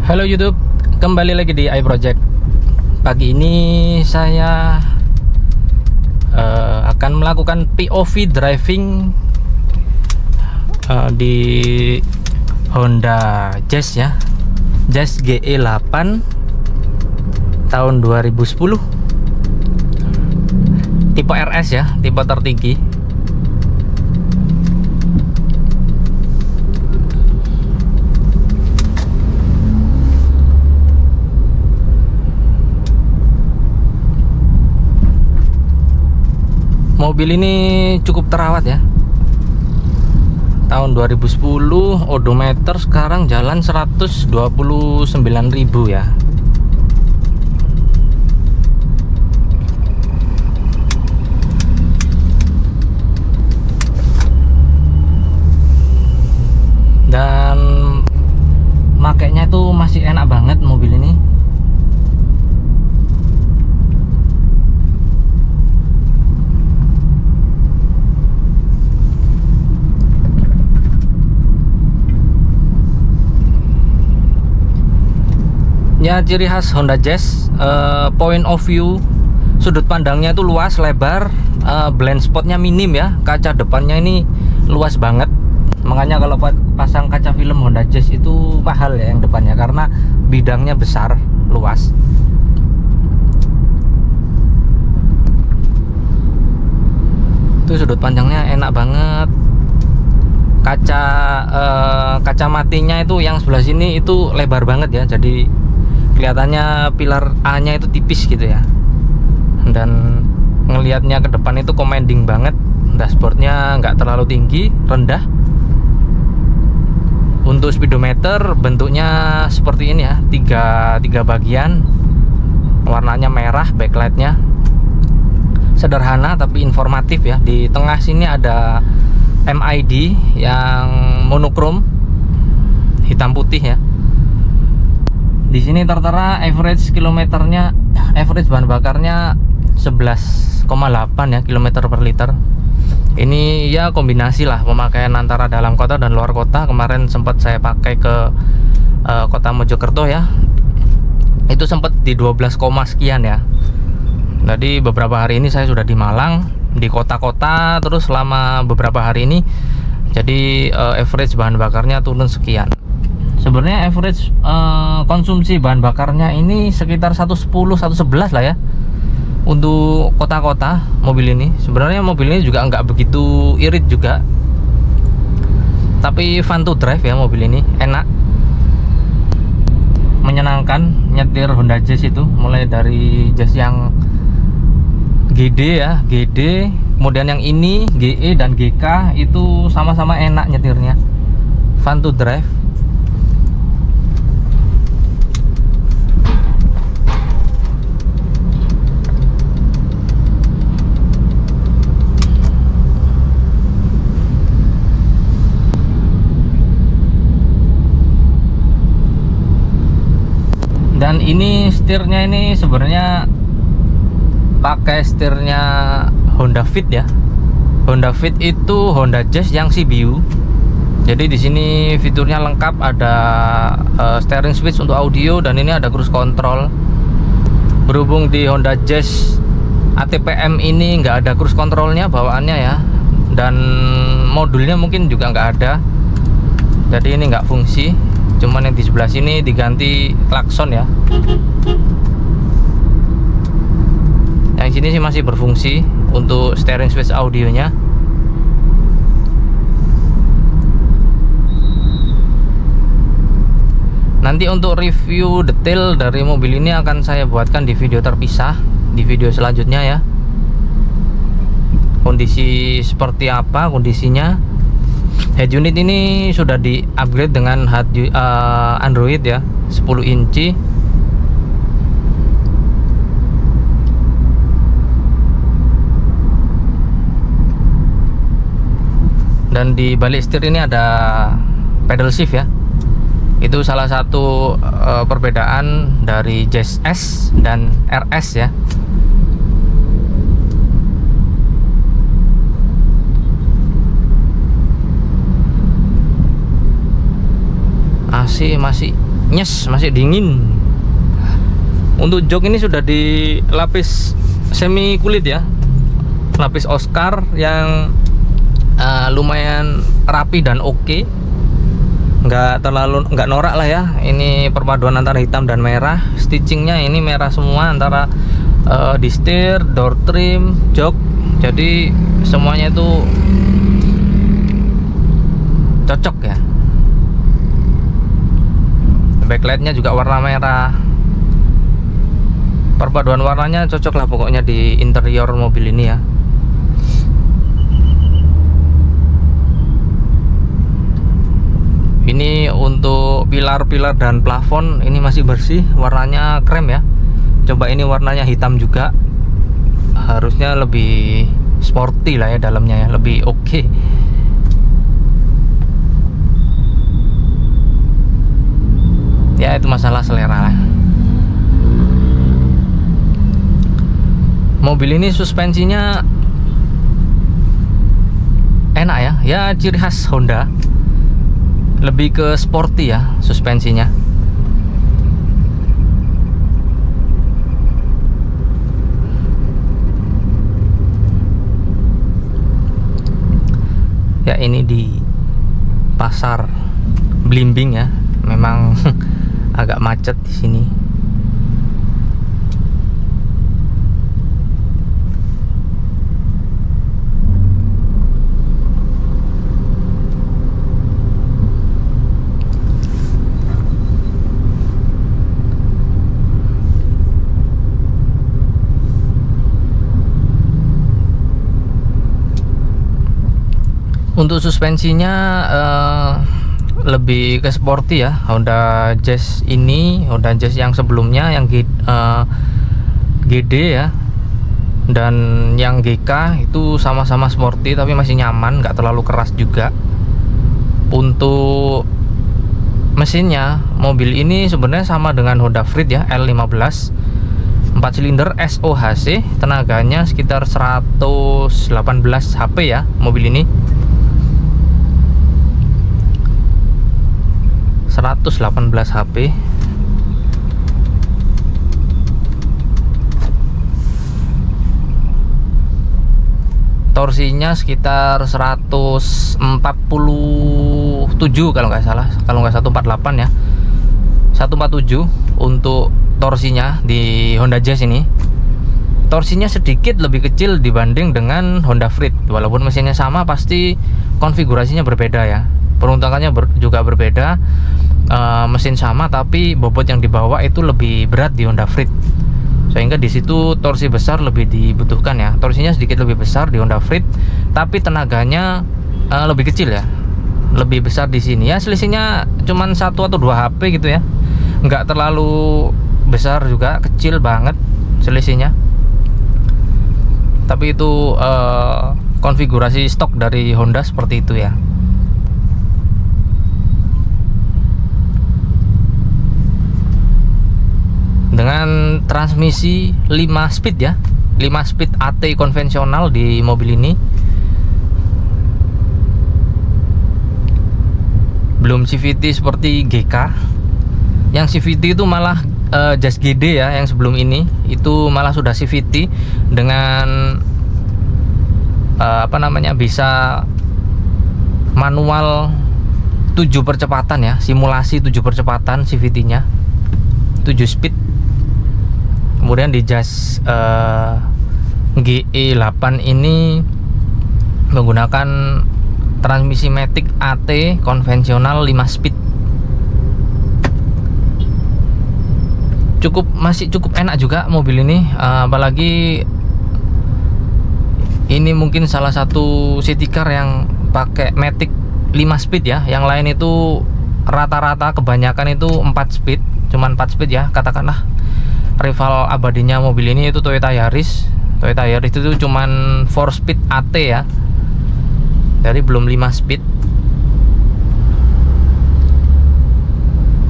Halo YouTube, kembali lagi di iProject. Pagi ini saya akan melakukan POV driving di Honda Jazz ya, Jazz GE8 tahun 2010, tipe RS ya, tipe tertinggi. Mobil ini cukup terawat ya. Tahun 2010, odometer sekarang jalan 129.000 ya. Dan makainya itu masih enak banget mobil ini. Ya, ciri khas Honda Jazz, point of view, sudut pandangnya itu luas, lebar, blind spotnya minim ya. Kaca depannya ini luas banget. Makanya kalau pasang kaca film Honda Jazz itu mahal ya yang depannya, karena bidangnya besar, luas. Itu sudut pandangnya enak banget. Kaca matinya itu yang sebelah sini itu lebar banget ya, jadi kelihatannya pilar A nya itu tipis gitu ya. Dan ngelihatnya ke depan itu commanding banget. Dashboardnya nggak terlalu tinggi, rendah. Untuk speedometer bentuknya seperti ini ya, tiga bagian, warnanya merah, backlightnya sederhana tapi informatif ya. Di tengah sini ada MID yang monokrom, hitam putih ya. Di sini tertera average kilometernya, average bahan bakarnya 11,8 ya kilometer per liter. Ini ya kombinasi lah pemakaian antara dalam kota dan luar kota. Kemarin sempat saya pakai ke kota Mojokerto ya, itu sempat di 12, sekian ya. Jadi beberapa hari ini saya sudah di Malang, di kota-kota, terus selama beberapa hari ini jadi average bahan bakarnya turun sekian. Sebenarnya average konsumsi bahan bakarnya ini sekitar 110, 111 lah ya untuk kota-kota mobil ini. Sebenarnya mobil ini juga nggak begitu irit juga, tapi fun to drive ya mobil ini, enak, menyenangkan nyetir Honda Jazz itu. Mulai dari Jazz yang GD ya, GD, kemudian yang ini GE dan GK itu sama-sama enak nyetirnya, fun to drive. Dan ini setirnya ini sebenarnya pakai setirnya Honda Fit ya. Honda Fit itu Honda Jazz yang CBU. Jadi di sini fiturnya lengkap, ada steering switch untuk audio, dan ini ada cruise control. Berhubung di Honda Jazz ATPM ini nggak ada cruise controlnya bawaannya ya, dan modulnya mungkin juga nggak ada, jadi ini nggak fungsi. Cuman yang di sebelah sini diganti klakson ya. Yang sini sih masih berfungsi untuk steering switch audionya. Nanti untuk review detail dari mobil ini akan saya buatkan di video terpisah, di video selanjutnya ya. Kondisi seperti apa kondisinya. Head unit ini sudah di upgrade dengan Android ya, 10 inci. Dan di balik setir ini ada pedal shift ya. Itu salah satu perbedaan dari Jazz S dan RS ya. AC masih nyes, masih dingin. Untuk jok ini sudah dilapis semi kulit ya, lapis Oscar yang lumayan rapi dan oke. Nggak norak lah ya. Ini perpaduan antara hitam dan merah. Stitchingnya ini merah semua antara di setir, door trim, jok. Jadi semuanya itu cocok ya. Backlightnya juga warna merah. Perpaduan warnanya cocok lah pokoknya di interior mobil ini ya. Ini untuk pilar-pilar dan plafon ini masih bersih, warnanya krem ya. Coba ini warnanya hitam juga, harusnya lebih sporty lah ya dalamnya ya, lebih oke. Ya itu masalah selera lah. Mobil ini suspensinya enak ya, ya ciri khas Honda. Lebih ke sporty ya suspensinya. Ya ini di pasar Blimbing ya, memang agak macet di sini. Untuk suspensinya lebih ke sporty ya. Honda Jazz ini, Honda Jazz yang sebelumnya yang GD ya, dan yang GK itu sama-sama sporty tapi masih nyaman, nggak terlalu keras juga. Untuk mesinnya, mobil ini sebenarnya sama dengan Honda Freed ya, L15 4 silinder SOHC, tenaganya sekitar 118 HP ya mobil ini. 118 HP. Torsinya sekitar 147 kalau nggak salah, kalau nggak 148 ya, 147 untuk torsinya di Honda Jazz ini. Torsinya sedikit lebih kecil dibanding dengan Honda Freed. Walaupun mesinnya sama, pasti konfigurasinya berbeda ya, peruntukannya juga berbeda. Mesin sama tapi bobot yang dibawa itu lebih berat di Honda Freed, sehingga di situ torsi besar lebih dibutuhkan ya. Torsinya sedikit lebih besar di Honda Freed, tapi tenaganya lebih kecil ya, lebih besar di sini ya. Selisihnya cuman 1 atau 2 HP gitu ya, nggak terlalu besar juga, kecil banget selisihnya. Tapi itu konfigurasi stok dari Honda seperti itu ya. Dengan transmisi 5 speed ya, 5 speed AT konvensional di mobil ini. Belum CVT seperti GK. Yang CVT itu malah Jazz GD ya, yang sebelum ini itu malah sudah CVT dengan bisa manual 7 percepatan ya, simulasi 7 percepatan CVT-nya, 7 speed. Kemudian di Jazz GE8 ini menggunakan transmisi Matic AT konvensional 5 speed. Masih cukup enak juga mobil ini, apalagi ini mungkin salah satu city car yang pakai Matic 5 speed ya. Yang lain itu rata-rata kebanyakan itu 4 speed, cuman 4 speed ya katakanlah. Rival abadinya mobil ini itu Toyota Yaris. Toyota Yaris itu cuman 4 speed AT ya, jadi belum 5 speed.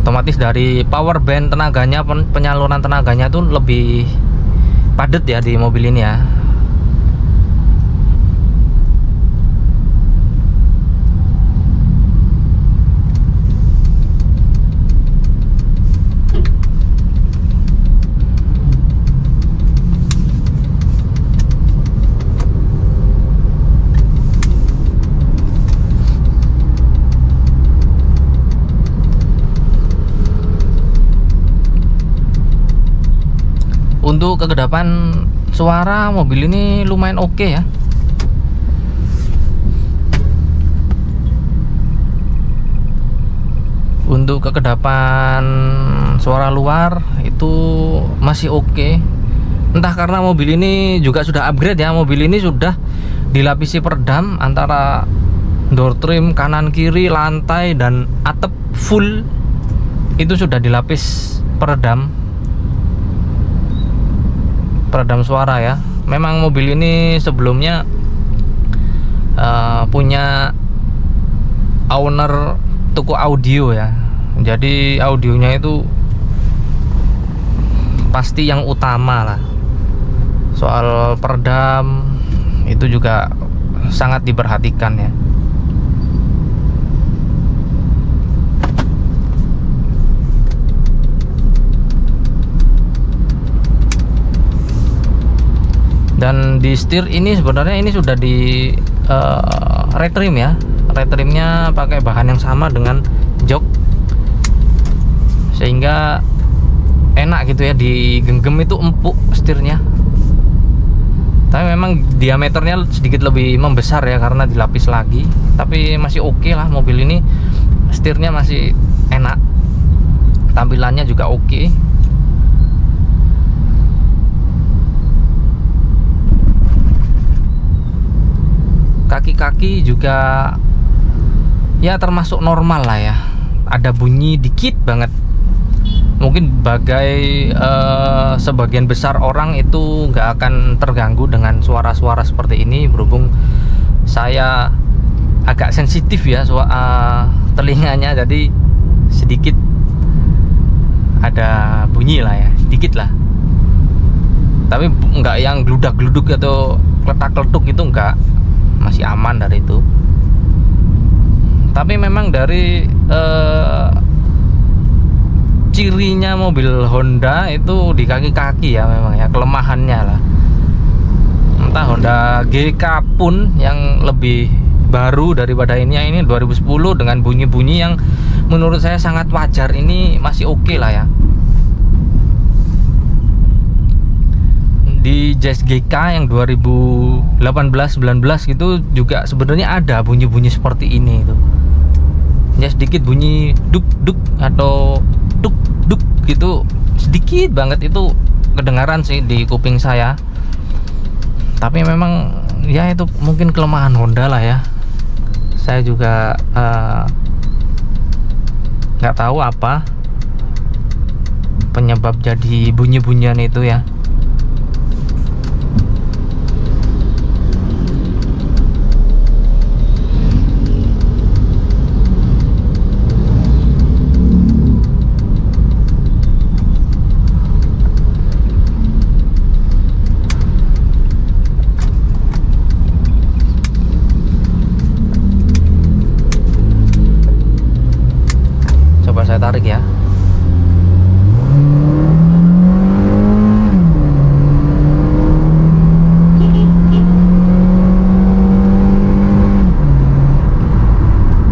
Otomatis dari power band tenaganya, penyaluran tenaganya tuh lebih padat ya di mobil ini ya. Untuk kegedapan suara mobil ini lumayan oke ya. Untuk kekedapan suara luar itu masih oke. Entah karena mobil ini juga sudah upgrade ya. Mobil ini sudah dilapisi peredam antara door trim, kanan kiri, lantai dan atap full itu sudah dilapis peredam suara ya. Memang mobil ini sebelumnya punya owner toko audio ya. Jadi audionya itu pasti yang utama lah. Soal peredam itu juga sangat diperhatikan ya. Dan di setir ini sebenarnya ini sudah di retrim ya. Retrimnya pakai bahan yang sama dengan jok, sehingga enak gitu ya, digenggam itu empuk setirnya. Tapi memang diameternya sedikit lebih membesar ya karena dilapis lagi. Tapi masih oke lah mobil ini, setirnya masih enak, tampilannya juga oke. Kaki-kaki juga ya termasuk normal lah ya. Ada bunyi dikit banget. Mungkin sebagian besar orang itu nggak akan terganggu dengan suara-suara seperti ini, berhubung saya agak sensitif ya telinganya, jadi sedikit ada bunyi lah ya, sedikit lah. Tapi nggak yang gludak-gluduk atau kletak-kletuk itu nggak, masih aman dari itu. Tapi memang dari cirinya mobil Honda itu di kaki-kaki ya, memang ya kelemahannya lah. Entah Honda GK pun yang lebih baru daripada ini 2010 dengan bunyi-bunyi yang menurut saya sangat wajar, ini masih oke lah ya. Di Jazz GK yang 2018-19 gitu juga sebenarnya ada bunyi-bunyi seperti ini itu. Ya sedikit bunyi duk-duk atau duk-duk gitu, sedikit banget itu kedengaran sih di kuping saya. Tapi memang ya itu mungkin kelemahan Honda lah ya. Saya juga nggak tahu apa penyebab jadi bunyi-bunyian itu ya. Saya tarik ya.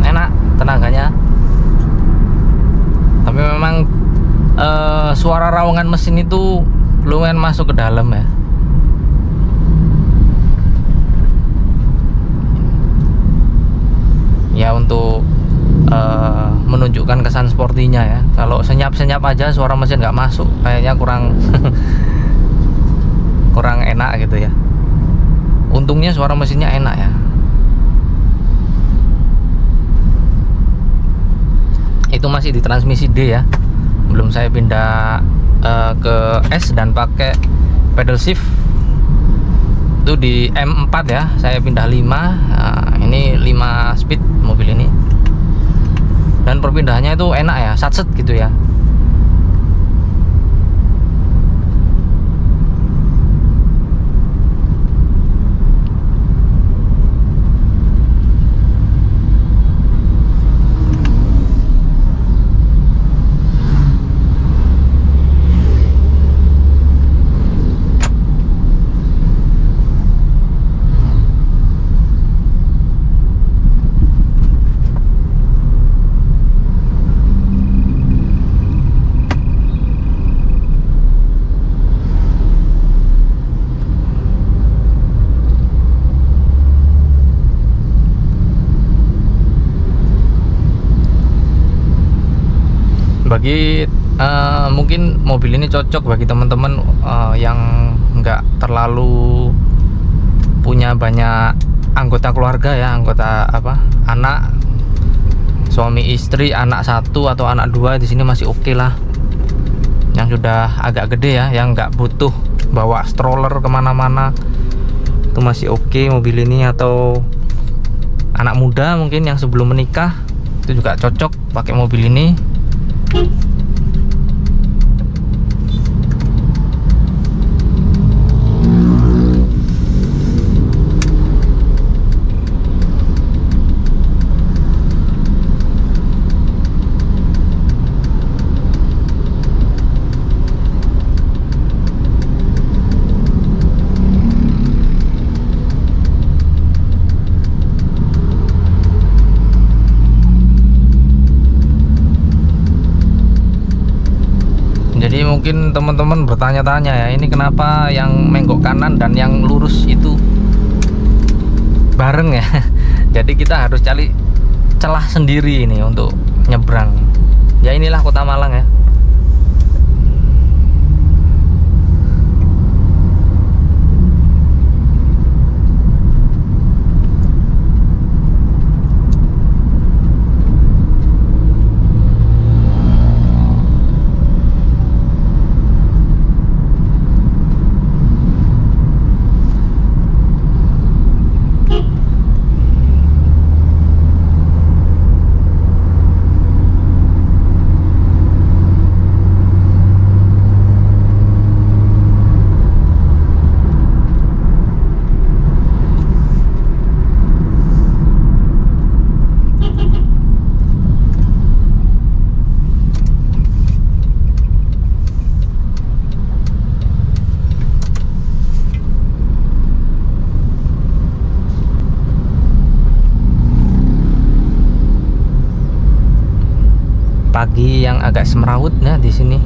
Enak tenaganya. Tapi memang suara raungan mesin itu lumayan masuk ke dalam ya. Ya untuk menunjukkan kesan sportinya ya. Kalau senyap-senyap aja suara mesin nggak masuk, kayaknya kurang kurang enak gitu ya. Untungnya suara mesinnya enak ya. Itu masih di transmisi D ya, belum saya pindah ke S dan pakai pedal shift. Itu di M4 ya, saya pindah 5. Nah, ini 5 speed mobil ini. Dan perpindahannya itu enak ya, satset gitu ya. bagi mungkin mobil ini cocok bagi teman-teman yang nggak terlalu punya banyak anggota keluarga ya, anggota anak, suami istri, anak satu atau anak dua, di sini masih oke lah. Yang sudah agak gede ya, yang nggak butuh bawa stroller kemana-mana, itu masih oke mobil ini. Atau anak muda mungkin yang sebelum menikah, itu juga cocok pakai mobil ini. Jadi mungkin teman-teman bertanya-tanya ya, ini kenapa yang menggok kanan dan yang lurus itu bareng ya. Jadi kita harus cari celah sendiri ini untuk nyebrang. Ya inilah kota Malang ya. Pagi yang agak semrawut ya di sini.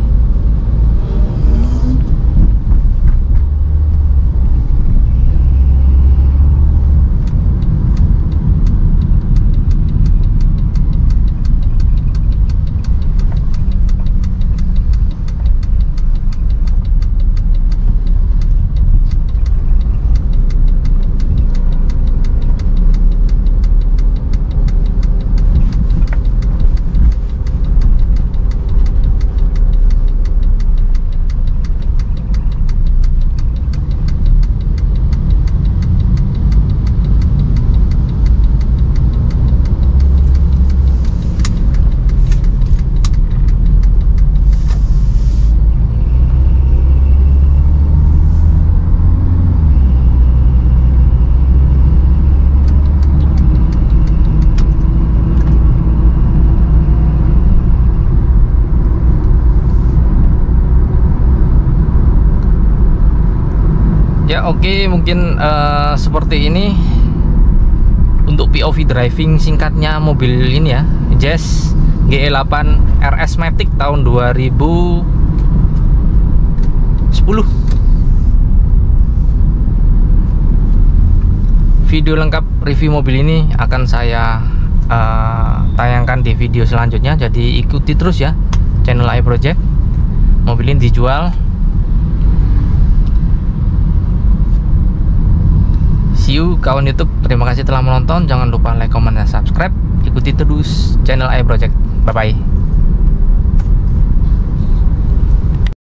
Ya oke, mungkin seperti ini untuk POV driving singkatnya mobil ini ya, Jazz GE8 RS Matic tahun 2010. Video lengkap review mobil ini akan saya tayangkan di video selanjutnya, jadi ikuti terus ya channel AI Project. Mobil ini dijual. See you kawan YouTube, terima kasih telah menonton. Jangan lupa like, comment, dan subscribe. Ikuti terus channel AI Project. Bye bye.